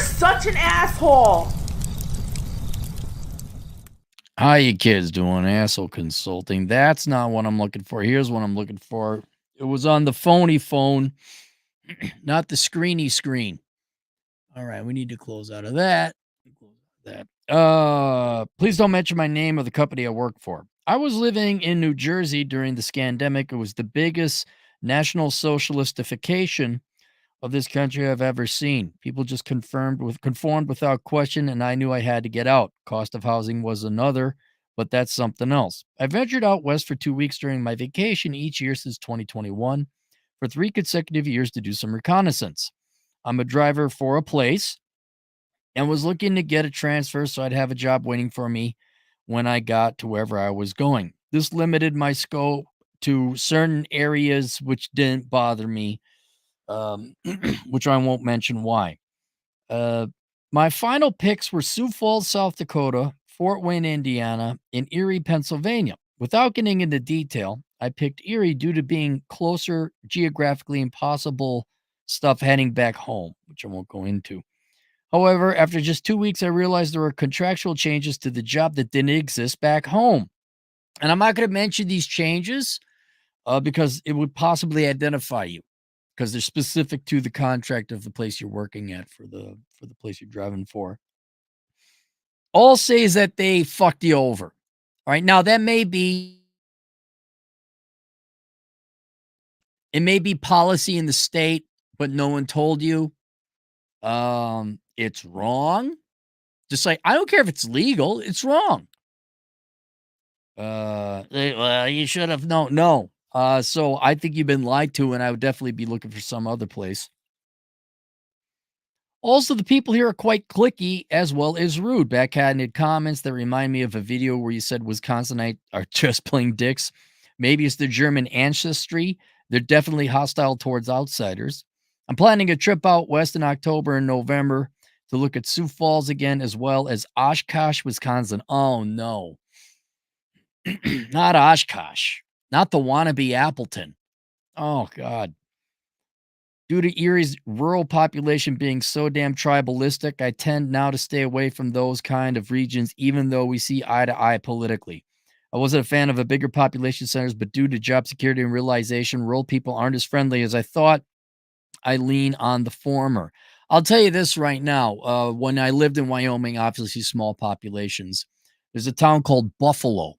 such an asshole. How you kids doing? Asshole consulting. That's not what I'm looking for. Here's what I'm looking for. It was on the phony phone, not the screeny screen. All right, we need to close out of that. Please don't mention my name or the company I work for. I was living in New Jersey during the scandemic. It was the biggest national socialistification of this country I've ever seen. People just conformed without question, and I knew I had to get out. Cost of housing was another, but that's something else. I ventured out west for 2 weeks during my vacation each year since 2021 for 3 consecutive years to do some reconnaissance. I'm a driver for a place and was looking to get a transfer so I'd have a job waiting for me when I got to wherever I was going. This limited my scope to certain areas which didn't bother me, which I won't mention why. Uh, my final picks were Sioux Falls, South Dakota, Fort Wayne, Indiana, and Erie, Pennsylvania. Without getting into detail, I picked Erie due to being closer geographically and possible stuff heading back home, which I won't go into. However, after just 2 weeks, I realized there were contractual changes to the job that didn't exist back home. And I'm not going to mention these changes because it would possibly identify you because they're specific to the contract of the place you're working at for the place you're driving for. All I'll say is that they fucked you over. All right. Now that may be it may be policy in the state, but no one told you. It's wrong. Just like I don't care if it's legal, it's wrong. Well, you should have known. No. So I think you've been lied to, and I would definitely be looking for some other place. Also, the people here are quite cliquey as well as rude. Backhanded comments that remind me of a video where you said Wisconsinite are just plain dicks. Maybe it's their German ancestry. They're definitely hostile towards outsiders. I'm planning a trip out west in October and November to look at Sioux Falls again, as well as Oshkosh, Wisconsin. Oh, no. Not Oshkosh. Not the wannabe Appleton. Oh, God. Due to Erie's rural population being so damn tribalistic, I tend now to stay away from those kind of regions, even though we see eye to eye politically. I wasn't a fan of a bigger population centers, but due to job security and realization, rural people aren't as friendly as I thought. I lean on the former. I'll tell you this right now. When I lived in Wyoming, obviously small populations, there's a town called Buffalo,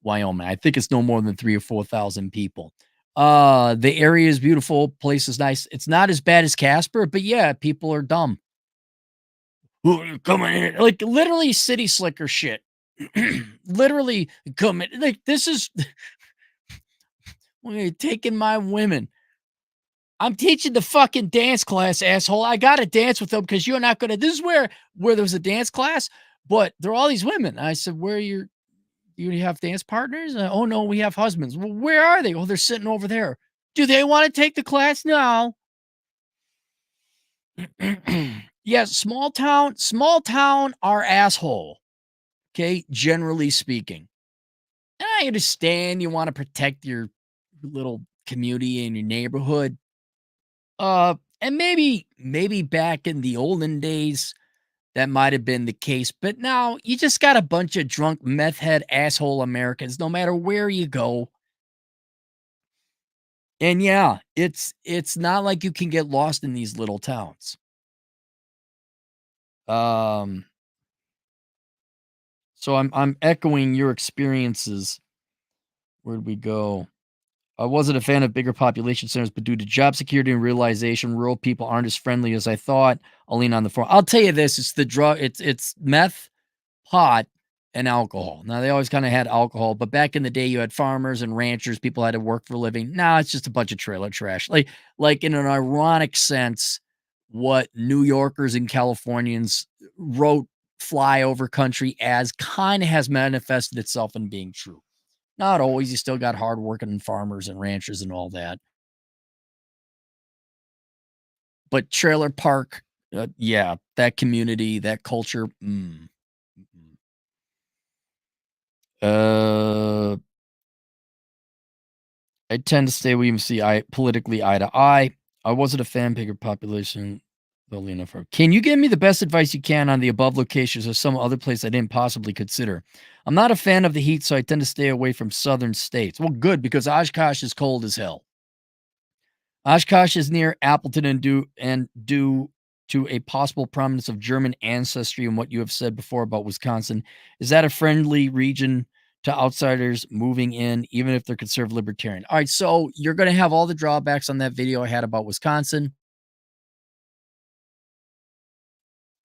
Wyoming. I think it's no more than 3 or 4,000 people. The area is beautiful, place is nice. It's not as bad as Casper, but yeah, people are dumb. Who are you coming in? Like literally city slicker shit. Literally coming like this is when you're taking my women. I'm teaching the fucking dance class, asshole. I gotta dance with them because you're not gonna. This is where there was a dance class, but there are all these women. I said, where are your you have dance partners? Oh no, we have husbands. Well, where are they? Oh, they're sitting over there. Do they want to take the class? No. Yeah, small town are asshole. Okay, generally speaking. And I understand you want to protect your little community and your neighborhood. And maybe back in the olden days, that might have been the case, but now you just got a bunch of drunk meth head asshole Americans no matter where you go. And yeah, it's not like you can get lost in these little towns. Um so I'm echoing your experiences. Where'd we go? I wasn't a fan of bigger population centers, but due to job security and realization, rural people aren't as friendly as I thought. I'll lean on the front. I'll tell you this: it's the drug. It's meth, pot, and alcohol. Now they always kind of had alcohol, but back in the day, you had farmers and ranchers. People had to work for a living. Now it's just a bunch of trailer trash. Like in an ironic sense, what New Yorkers and Californians wrote flyover country as kind of has manifested itself in being true. Not always. You still got hardworking farmers and ranchers and all that. But trailer park, yeah, that community, that culture. Mm. Uh, I tend to stay with see eye politically eye to eye. I wasn't a fan bigger population Totally enough. Can you give me the best advice you can on the above locations or some other place I didn't possibly consider? I'm not a fan of the heat, so I tend to stay away from southern states. Well, good because Oshkosh is cold as hell. Oshkosh is near Appleton and due to a possible prominence of German ancestry and what you have said before about Wisconsin, is that a friendly region to outsiders moving in, even if they're conservative libertarian? All right, so you're going to have all the drawbacks on that video I had about Wisconsin,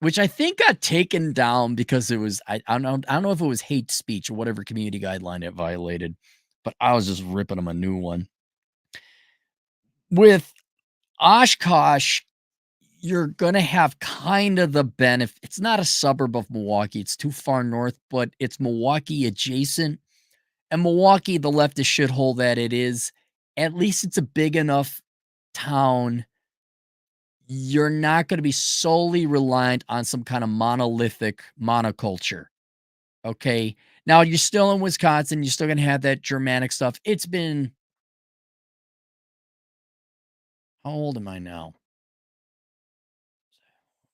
which I think got taken down because it was I don't know if it was hate speech or whatever community guideline it violated, but I was just ripping them a new one. With Oshkosh, you're gonna have kind of the benefit. It's not a suburb of Milwaukee, it's too far north, but it's Milwaukee adjacent. And Milwaukee, the leftist shithole that it is, at least it's a big enough town. You're not gonna be solely reliant on some kind of monolithic monoculture. Okay. Now you're still in Wisconsin, you're still gonna have that Germanic stuff. It's been how old am I now?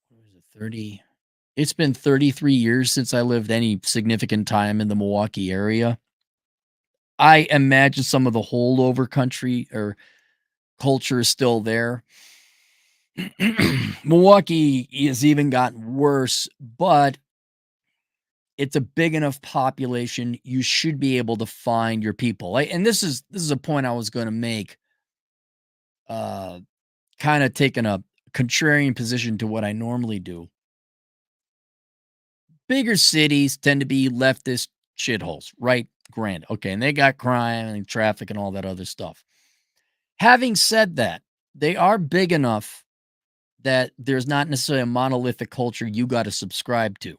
What is it, 30? It's been 33 years since I lived any significant time in the Milwaukee area. I imagine some of the holdover country or culture is still there. Milwaukee has even gotten worse, but it's a big enough population. You should be able to find your people. And this is a point I was going to make. Uh, Kind of taking a contrarian position to what I normally do. Bigger cities tend to be leftist shitholes, right? Grand. Okay. And they got crime and traffic and all that other stuff. Having said that, they are big enough that there's not necessarily a monolithic culture you got to subscribe to.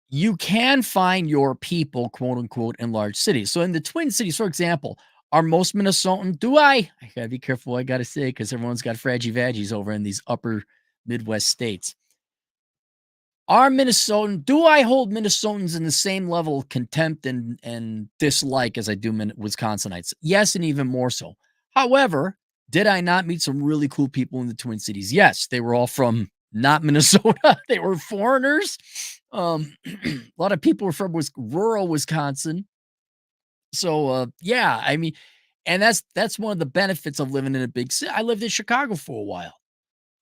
You can find your people, quote unquote, in large cities. So in the Twin Cities, for example, are most Minnesotan? I gotta be careful what I gotta say because everyone's got fraggy vaggies over in these upper Midwest states. Are Minnesotan do I hold Minnesotans in the same level of contempt and dislike as I do Wisconsinites? Yes, and even more so. However, did I not meet some really cool people in the Twin Cities? Yes, they were all from not Minnesota. They were foreigners. A lot of people were from rural Wisconsin. So, yeah, I mean, and that's one of the benefits of living in a big city. I lived in Chicago for a while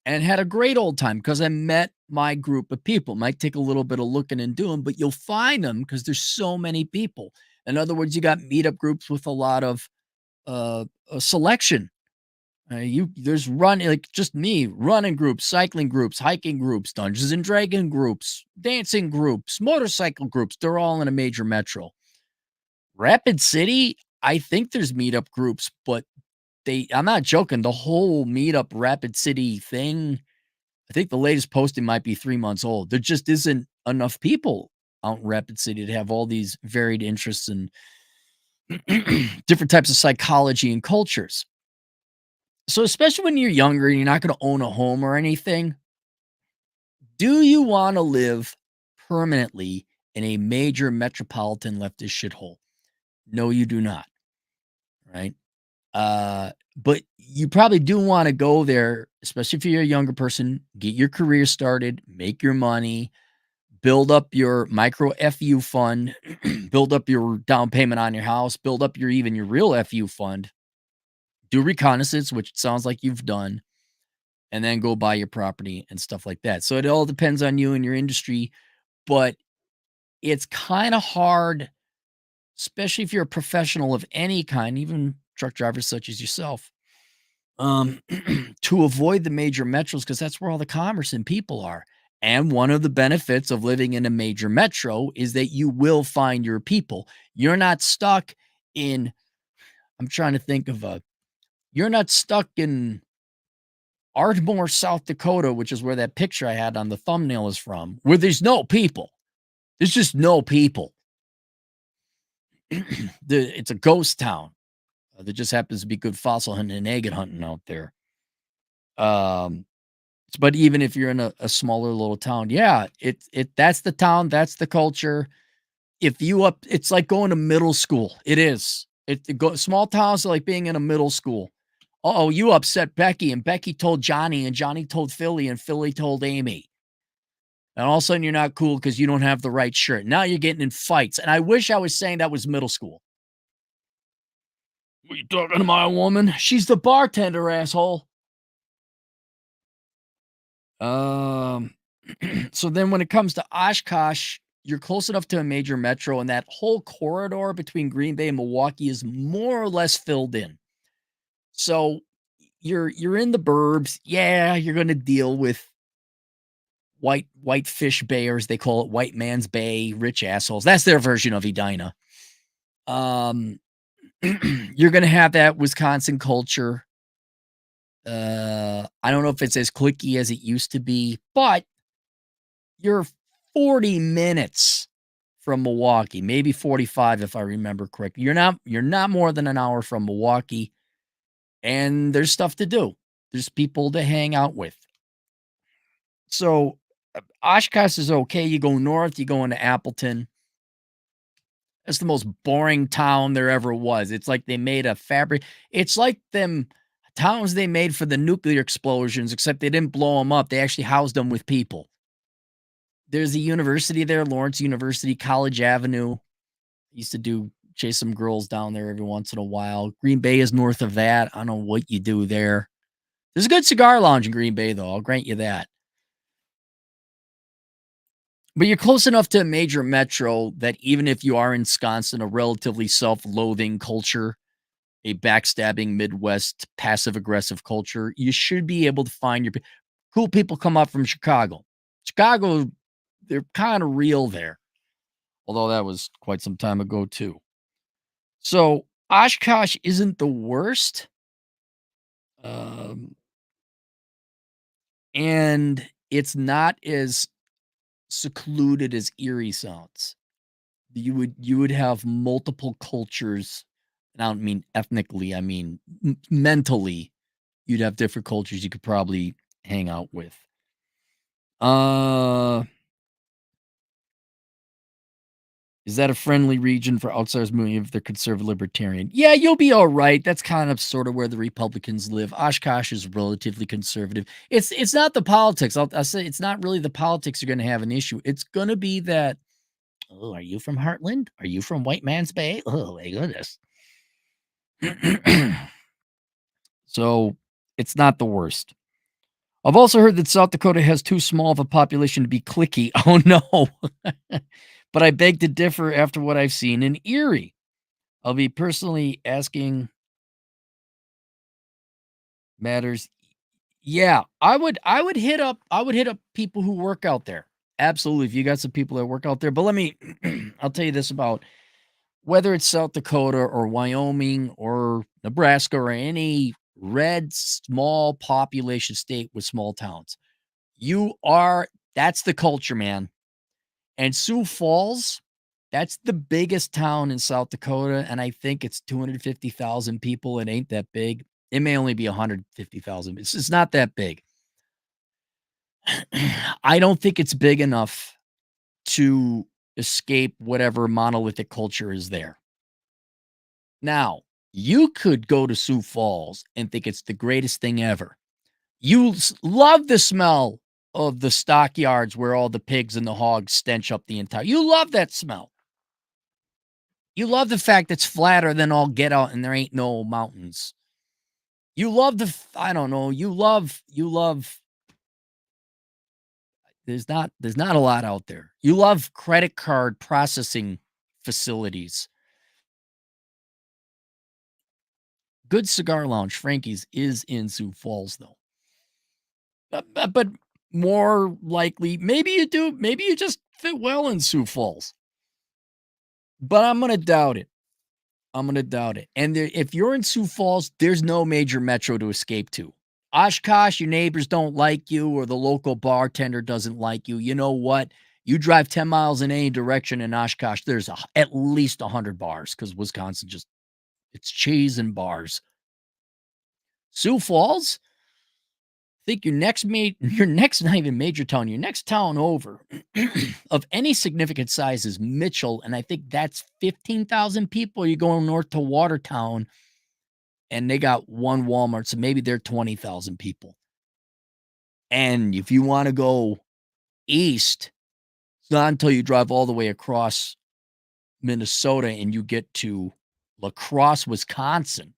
and had a great old time because I met my group of people. Might take a little bit of looking and doing, but you'll find them because there's so many people. In other words, you got meetup groups with a lot of selection. You there's running like just me, running groups, cycling groups, hiking groups, Dungeons and Dragon groups, dancing groups, motorcycle groups. They're all in a major metro. Rapid City, I think there's meetup groups, but I'm not joking. The whole meetup Rapid City thing, I think the latest posting might be 3 months old. There just isn't enough people out in Rapid City to have all these varied interests and different types of psychology and cultures. So, especially when you're younger and you're not going to own a home or anything, do you want to live permanently in a major metropolitan leftist shithole? No, you do not. Right. But you probably do wanna go there, especially if you're a younger person, get your career started, make your money, build up your micro FU fund, build up your down payment on your house, build up your real FU fund, do reconnaissance, which it sounds like you've done, and then go buy your property and stuff like that. So it all depends on you and your industry, but it's kinda hard, especially if you're a professional of any kind, even truck drivers such as yourself, um, to avoid the major metros because that's where all the commerce and people are. And one of the benefits of living in a major metro is that you will find your people. You're not stuck in, I'm trying to think of you're not stuck in Ardmore, South Dakota, which is where that picture I had on the thumbnail is from, where there's no people. There's just no people. It's a ghost town. There just happens to be good fossil hunting and agate hunting out there. Um, but even if you're in a smaller little town, yeah, that's the town, that's the culture. If you up It's like going to middle school. It is. Small towns are like being in a middle school. Oh, you upset Becky, and Becky told Johnny, and Johnny told Philly, and Philly told Amy. And all of a sudden, you're not cool because you don't have the right shirt. Now you're getting in fights. And I wish I was saying that was middle school. What you talking to my woman? She's the bartender, asshole. Um, so then when it comes to Oshkosh, you're close enough to a major metro, and that whole corridor between Green Bay and Milwaukee is more or less filled in. So you're in the burbs. Yeah, you're gonna deal with white fish bayers. They call it white man's bay, rich assholes. That's their version of Edina. Um, you're gonna have that Wisconsin culture. I don't know if it's as cliquey as it used to be, but you're 40 minutes from Milwaukee, maybe 45 if I remember correctly. You're not more than an hour from Milwaukee, and there's stuff to do. There's people to hang out with. So Oshkosh is okay. You go north, you go into Appleton. It's the most boring town there ever was. It's like they made a fabric. It's like them towns they made for the nuclear explosions, except they didn't blow them up. They actually housed them with people. There's a university there, Lawrence University, College Avenue. Used to chase some girls down there every once in a while. Green Bay is north of that. I don't know what you do there. There's a good cigar lounge in Green Bay, though. I'll grant you that. But you're close enough to a major metro that even if you are ensconced in a relatively self-loathing culture, a backstabbing Midwest passive-aggressive culture, you should be able to find your cool people come up from Chicago. Chicago, they're kind of real there, although that was quite some time ago too. So Oshkosh isn't the worst, um, and it's not as secluded as Erie sounds. You would have multiple cultures, and I don't mean ethnically, I mean mentally. You'd have different cultures you could probably hang out with. Uh, is that a friendly region for outsiders moving if they're conservative libertarian? Yeah, you'll be all right. That's kind of sort of where the Republicans live. Oshkosh is relatively conservative. It's not the politics. I'll say it's not really the politics you're going to have an issue. It's going to be that. Oh, are you from Heartland? Are you from White Man's Bay? Oh my goodness. So it's not the worst. I've also heard that South Dakota has too small of a population to be cliquey. Oh no. But I beg to differ after what I've seen in Erie. I'll be personally asking matters. Yeah, I would hit up people who work out there. Absolutely. If you got some people that work out there. But let me I'll tell you this about whether it's South Dakota or Wyoming or Nebraska or any red small population state with small towns. That's the culture, man. And Sioux Falls, that's the biggest town in South Dakota, and I think it's 250,000 people. It ain't that big. It may only be 150,000. It's not that big. I don't think it's big enough to escape whatever monolithic culture is there. Now, you could go to Sioux Falls and think it's the greatest thing ever. Love the smell of the stockyards where all the pigs and the hogs stench up the entire. You love that smell. You love the fact it's flatter than all get out and there ain't no mountains. You love I don't know, you love there's not a lot out there. You love credit card processing facilities. Good Cigar Lounge, Frankie's, is in Sioux Falls, though. But more likely, maybe you do. Maybe you just fit well in Sioux Falls. But I'm gonna doubt it. I'm gonna doubt it. And if you're in Sioux Falls, there's no major metro to escape to. Oshkosh, your neighbors don't like you, or the local bartender doesn't like you. You know what? You drive 10 miles in any direction in Oshkosh, there's at least 100 bars because Wisconsin it's cheese and bars. Sioux Falls, think your next not even major town, your next town over of any significant size is Mitchell, and I think that's 15,000 people. You're going north to Watertown, and they got one Walmart, so maybe they're 20,000 people. And if you wanna go east, it's not until you drive all the way across Minnesota and you get to La Crosse, Wisconsin.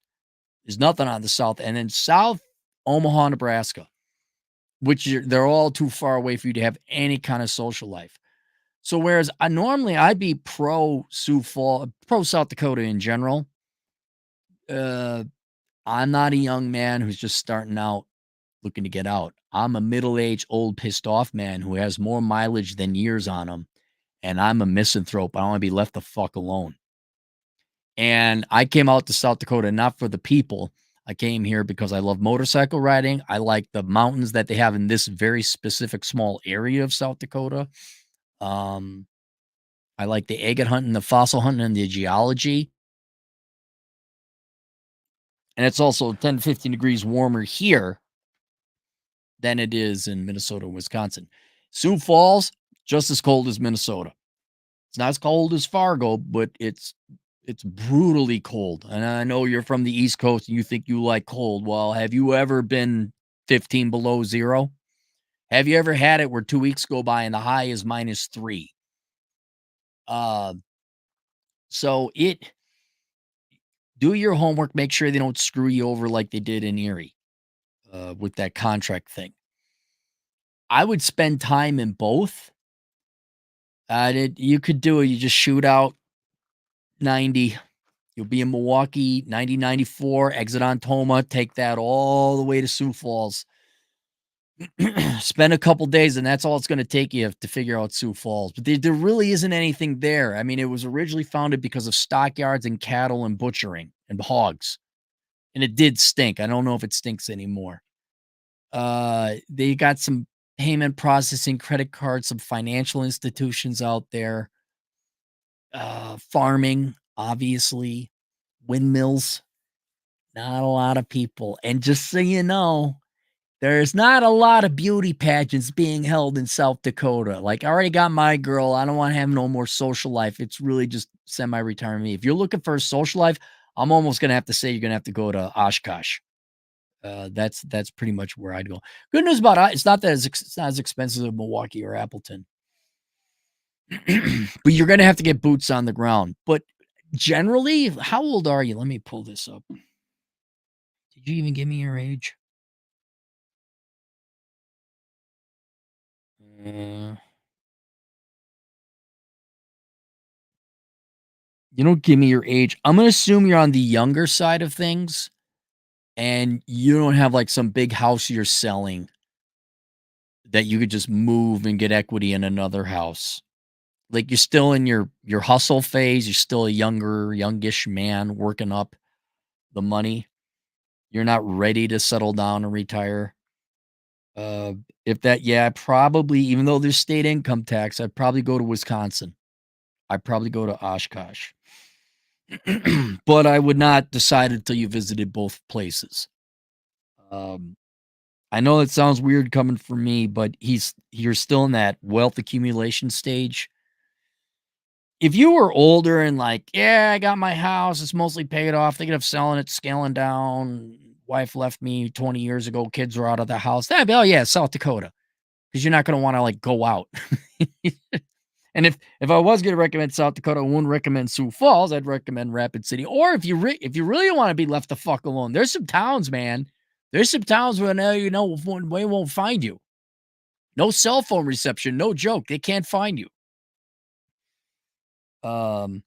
There's nothing on the south, and then south, Omaha, Nebraska, which they're all too far away for you to have any kind of social life. So whereas normally I'd be pro South Dakota in general, uh, I'm not a young man who's just starting out looking to get out. I'm a middle-aged, old, pissed off man who has more mileage than years on him, and I'm a misanthrope. I wanna be left the fuck alone. And I came out to South Dakota not for the people. I came here because I love motorcycle riding. I like the mountains that they have in this very specific small area of South Dakota. Um, I like the agate hunting, the fossil hunting, and the geology. And it's also 10 to 15 degrees warmer here than it is in Minnesota and Wisconsin. Sioux Falls, just as cold as Minnesota. It's not as cold as Fargo, but it's brutally cold. And I know you're from the East Coast and you think you like cold. Well, have you ever been 15 below 0? Have you ever had it where 2 weeks go by and the high is -3? Uh, so it do your homework, make sure they don't screw you over like they did in Erie, with that contract thing. I would spend time in both. You could do it. You just shoot out 90. You'll be in Milwaukee, 90-94, exit on Toma, take that all the way to Sioux Falls. Spend a couple days, and that's all it's gonna take you to figure out Sioux Falls. But there really isn't anything there. I mean, it was originally founded because of stockyards and cattle and butchering and hogs, and it did stink. I don't know if it stinks anymore. They got some payment processing, credit cards, some financial institutions out there, farming, obviously, windmills, not a lot of people. And just so you know, there's not a lot of beauty pageants being held in South Dakota. Like, I already got my girl. I don't want to have no more social life. It's really just semi-retirement. If you're looking for a social life, I'm almost gonna have to say you're gonna have to go to Oshkosh. That's pretty much where I'd go. Good news about it's not that it's not as expensive as Milwaukee or Appleton, but you're gonna have to get boots on the ground. But generally, how old are you? Let me pull this up. Did you even give me your age? Uh, you don't give me your age. I'm gonna assume you're on the younger side of things, and you don't have like some big house you're selling that you could just move and get equity in another house. Like, you're still in your hustle phase. You're still a youngish man working up the money. You're not ready to settle down and retire. Uh, if that, yeah, probably, even though there's state income tax, I'd probably go to Wisconsin. I'd probably go to Oshkosh. But I would not decide until you visited both places. Um, I know it sounds weird coming from me, but you're still in that wealth accumulation stage. If you were older and like, yeah, I got my house, it's mostly paid off, thinking of selling it, scaling down. Wife left me 20 years ago, kids were out of the house. That'd be, oh yeah, South Dakota. Because you're not gonna want to like go out. And if I was gonna recommend South Dakota, I wouldn't recommend Sioux Falls. I'd recommend Rapid City. Or if you really want to be left the fuck alone, there's some towns, man. There's some towns where now you know they won't find you. No cell phone reception, no joke. They can't find you. Um,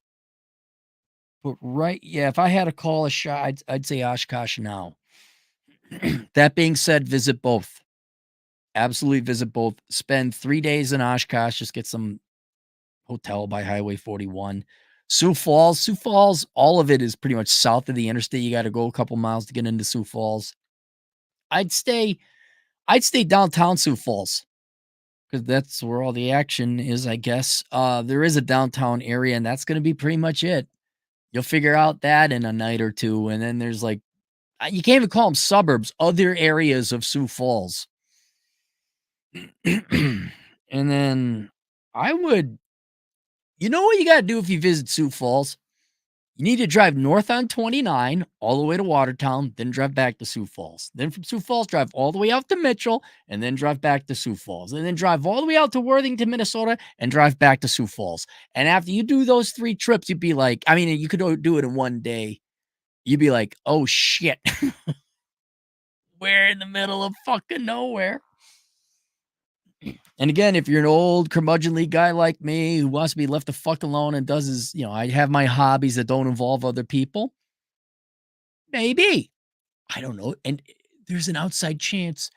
but right, yeah, if I had to call a shot, I'd say Oshkosh now. That being said, visit both. Absolutely visit both. Spend 3 days in Oshkosh. Just get some hotel by Highway 41. Sioux Falls, all of it is pretty much south of the interstate. You got to go a couple miles to get into Sioux Falls. I'd stay, I'd stay downtown Sioux Falls because that's where all the action is, I guess. There is a downtown area, and that's going to be pretty much it. You'll figure out that in a night or two, and then there's like you can't even call them suburbs. Other areas of Sioux Falls, and then I would, you know what you got to do if you visit Sioux Falls? You need to drive north on 29 all the way to Watertown, then drive back to Sioux Falls. Then from Sioux Falls, drive all the way out to Mitchell, and then drive back to Sioux Falls. And then drive all the way out to Worthington, Minnesota, and drive back to Sioux Falls. And after you do those 3 trips, you'd be like, I mean, you could do it in one day. You'd be like, oh shit, we're in the middle of fucking nowhere. And again, if you're an old curmudgeonly guy like me who wants to be left the fuck alone and does his, I have my hobbies that don't involve other people, maybe. I don't know. And there's an outside chance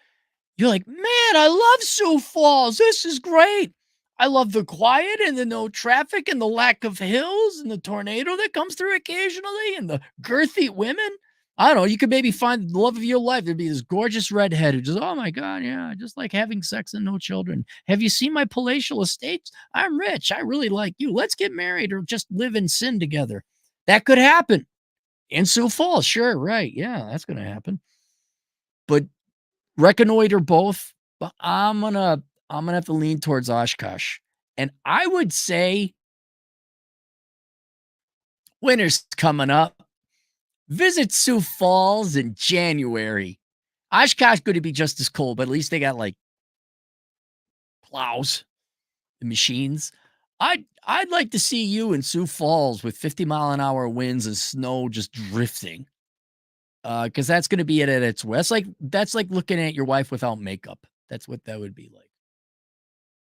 you're like, man, I love Sioux Falls. This is great. I love the quiet and the no traffic and the lack of hills and the tornado that comes through occasionally and the girthy women. I don't know. You could maybe find the love of your life. There'd be this gorgeous redhead who just, oh my God, yeah, I just like having sex and no children. Have you seen my palatial estates? I'm rich. I really like you. Let's get married or just live in sin together. That could happen in Sioux Falls. Sure, right. Yeah, that's going to happen. But reconnoiter both, but I'm gonna have to lean towards Oshkosh. And I would say winter's coming up. Visit Sioux Falls in January. Oshkosh going to be just as cold, but at least they got like plows and machines. I'd like to see you in Sioux Falls with 50-mile-an-hour winds and snow just drifting. Because that's going to be it at its worst. That's like looking at your wife without makeup. That's what that would be like.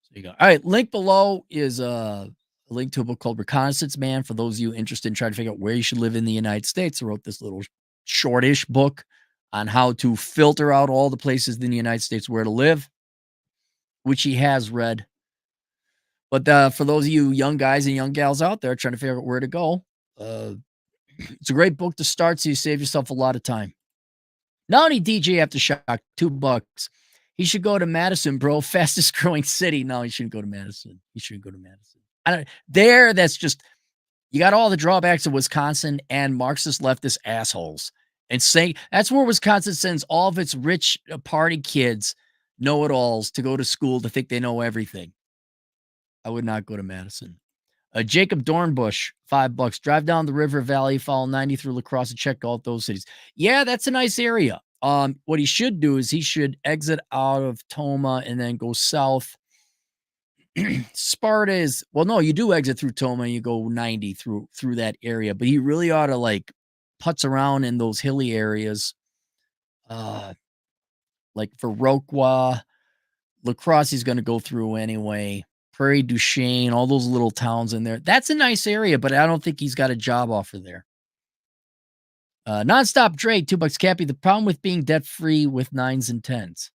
So you go. All right, link below is a link to a book called Reconnaissance Man for those of you interested in trying to figure out where you should live in the United States. I wrote this little shortish book on how to filter out all the places in the United States where to live, which he has read. But for those of you young guys and young gals out there trying to figure out where to go, it's a great book to start so you save yourself a lot of time. Not only DJ Aftershock, $2. He should go to Madison, bro. Fastest growing city. No, he shouldn't go to Madison. He shouldn't go to Madison. That's just, you got all the drawbacks of Wisconsin and Marxist leftist assholes. And that's where Wisconsin sends all of its rich party kids, know-it-alls, to go to school to think they know everything. I would not go to Madison. Jacob Dornbush, $5. Drive down the river valley, follow 90 through La Crosse and check out those cities. Yeah, that's a nice area. What he should do is he should exit out of Toma and then go south. Sparta is, well, no, you do exit through Toma and you go 90 through that area, but he really ought to like putz around in those hilly areas. Like for Viroqua, La Crosse he's going to go through anyway. Prairie du Chien, all those little towns in there. That's a nice area, but I don't think he's got a job offer there. Nonstop Dre, $2. Cappy, the problem with being debt-free with 9s and 10s.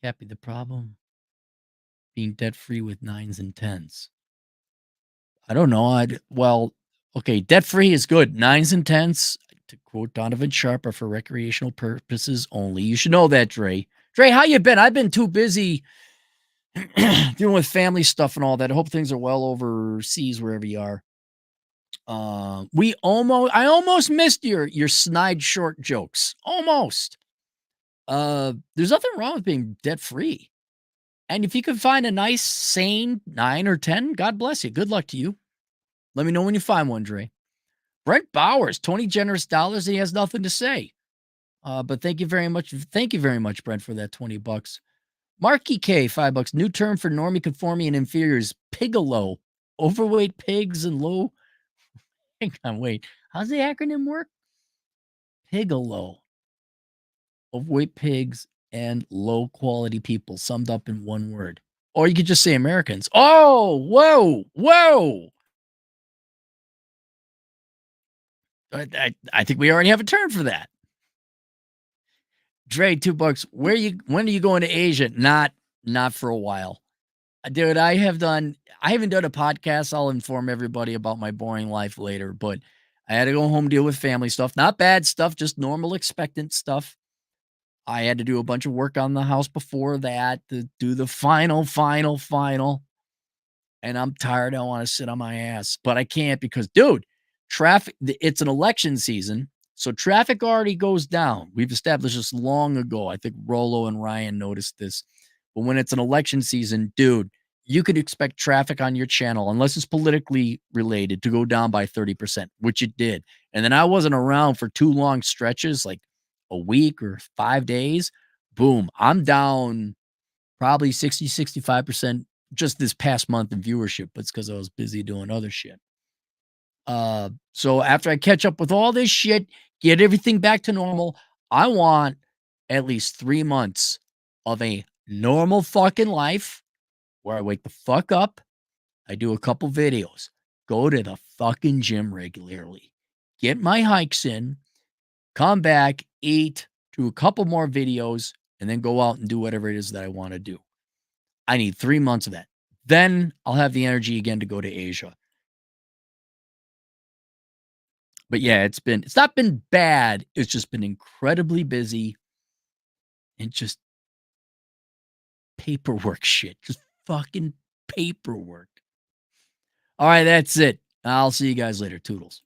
Cappy, the problem being debt-free with 9s and 10s. I don't know. Okay, debt-free is good. 9s and 10s, to quote Donovan Sharp, are for recreational purposes only. You should know that, Dre. Dre, how you been? I've been too busy dealing with family stuff and all that. I hope things are well overseas wherever you are. I almost missed your snide short jokes. Almost. There's nothing wrong with being debt free. And if you can find a nice, sane 9 or 10, God bless you. Good luck to you. Let me know when you find one, Dre. Brent Bowers, 20 generous dollars. He has nothing to say. But thank you very much. Thank you very much, Brent, for that $20. Marky K, $5. New term for normie, conforming, and inferiors. Pigalo. Overweight pigs and low. Hang on, wait. How's the acronym work? Pigalo. Overweight pigs and low quality people, summed up in one word. Or you could just say Americans. Oh, whoa. I think we already have a term for that. Dre, $2. When are you going to Asia? Not for a while. Dude, I haven't done a podcast. I'll inform everybody about my boring life later, but I had to go home, deal with family stuff. Not bad stuff, just normal expectant stuff. I had to do a bunch of work on the house before that to do the final. And I'm tired. I want to sit on my ass, but I can't because, dude, traffic, it's an election season. So traffic already goes down. We've established this long ago. I think Rollo and Ryan noticed this. But when it's an election season, dude, you could expect traffic on your channel, unless it's politically related, to go down by 30%, which it did. And then I wasn't around for too long stretches, like a week or 5 days. Boom, I'm down probably 65% just this past month in viewership, but it's because I was busy doing other shit. So after I catch up with all this shit, get everything back to normal, I want at least 3 months of a normal fucking life where I wake the fuck up, I do a couple videos, go to the fucking gym regularly, get my hikes in, come back, eat, do a couple more videos, and then go out and do whatever it is that I want to do. I need 3 months of that. Then I'll have the energy again to go to Asia. But yeah, it's not been bad. It's just been incredibly busy and just paperwork shit. Just fucking paperwork. All right, that's it. I'll see you guys later. Toodles.